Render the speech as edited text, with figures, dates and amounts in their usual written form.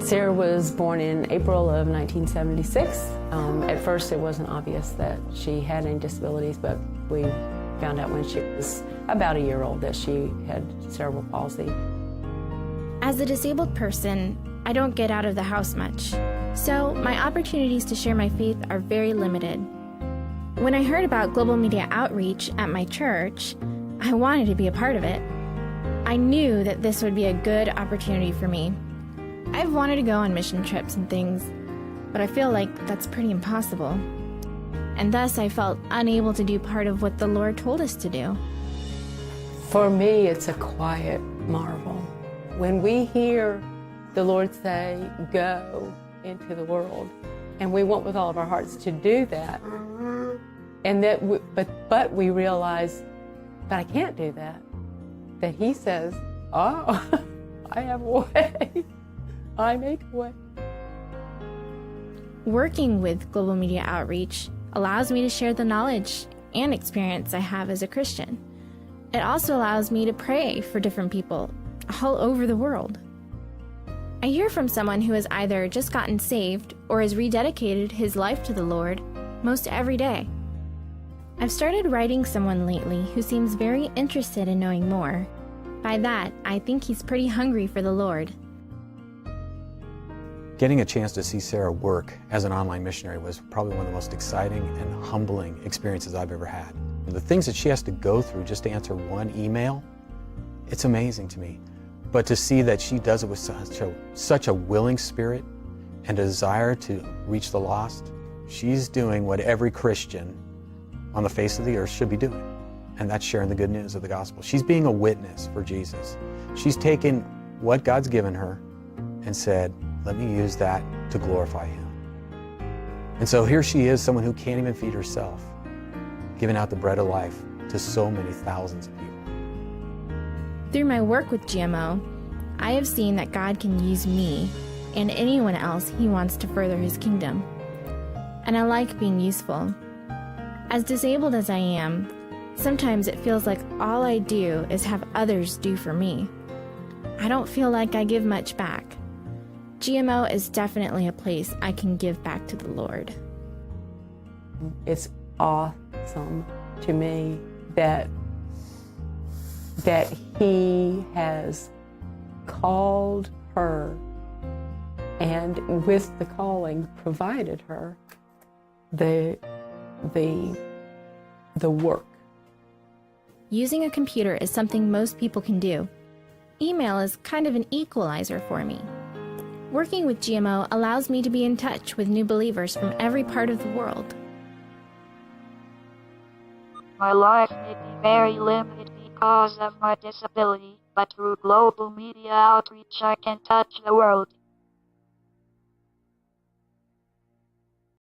Sarah was born in April of 1976. At first it wasn't obvious that she had any disabilities, but we found out when she was about a year old that she had cerebral palsy. As a disabled person, I don't get out of the house much, so my opportunities to share my faith are very limited. When I heard about global media outreach at my church, I wanted to be a part of it. I knew that this would be a good opportunity for me. I've wanted to go on mission trips and things, but I feel like that's pretty impossible. And thus I felt unable to do part of what the Lord told us to do. For me, it's a quiet marvel. When we hear the Lord say, go into the world, and we want with all of our hearts to do that, and that but we realize that I can't do that, that He says, oh, I have a way. I make a way. Working with global media outreach allows me to share the knowledge and experience I have as a Christian. It also allows me to pray for different people all over the world. I hear from someone who has either just gotten saved or has rededicated his life to the Lord most every day. I've started writing someone lately who seems very interested in knowing more. By that, I think he's pretty hungry for the Lord. Getting a chance to see Sarah work as an online missionary was probably one of the most exciting and humbling experiences I've ever had. The things that she has to go through just to answer one email, it's amazing to me. But to see that she does it with such a willing spirit and a desire to reach the lost, she's doing what every Christian on the face of the earth should be doing, and that's sharing the good news of the gospel. She's being a witness for Jesus. She's taken what God's given her and said, let me use that to glorify Him. And so here she is, someone who can't even feed herself, giving out the bread of life to so many thousands of people. Through my work with GMO, I have seen that God can use me and anyone else He wants to further His kingdom. And I like being useful. As disabled as I am, sometimes it feels like all I do is have others do for me. I don't feel like I give much back. GMO is definitely a place I can give back to the Lord. It's awesome to me that He has called her and with the calling provided her the work. Using a computer is something most people can do. Email is kind of an equalizer for me. Working with GMO allows me to be in touch with new believers from every part of the world. My life may be very limited because of my disability, but through global media outreach I can touch the world.